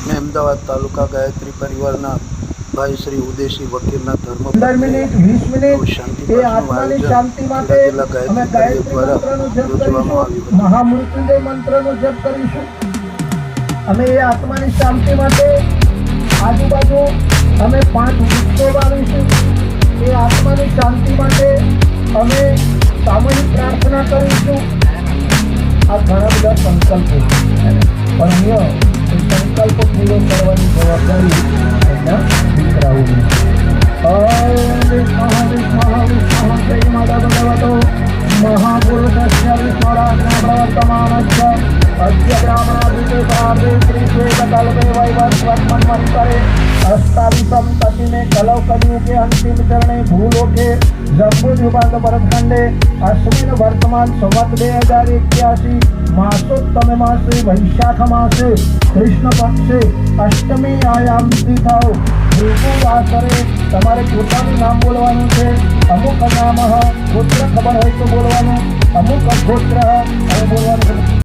मैं अहमदाबाद तालुका गायत्री परिवारना भाई श्री उदेशी वकीलना धर्म 15 मिनिट 20 मिनिट એ આત્માની શાંતિ માટે અમે ગાયત્રી મંત્રનો જપ કરીશું, મહામૃત્યુંજય મંત્રનો જપ કરીશું। અમે એ આત્માની શાંતિ માટે આજુબાજુ અમે 5 વૃક્ષો વાવીશું। એ આત્માની શાંતિ માટે અમે સામૂહિક પ્રાર્થના કરીશું। આ ઘણા બધા સંકલ્પો પણ અહીંયા સંકલ્પ પૂરો કરવાની જવાબદારી એના દીકરાઓની। મહાપુરુષસ્ય વિશ્વરાજ્ઞાપ્રવર્તમાનસ્ય અસ્ય બ્રાહ્મણાદિતે સાર્ધે શ્રીશ્વેતકલ્પે વૈવસ્વત્મન્વંતરે અષ્ટાદશમ તતિમે કલૌ કલિયુગે અંતિમ ચરણે ભૂલોકે જંબુદ્વિપાક ભરતખંડે અશ્વિન વર્તમાન સંવત 2081 માસોત્તમ માસે વૈશાખ માસે કૃષ્ણ પક્ષે અષ્ટમી આયામ તિથૌ વાસરે તમારે પોતાનું નામ બોલવાનું છે। અમુક નામ ગોત્ર ખબર હોય તો બોલવાનું, અમુક ગોત્ર બોલવાનું।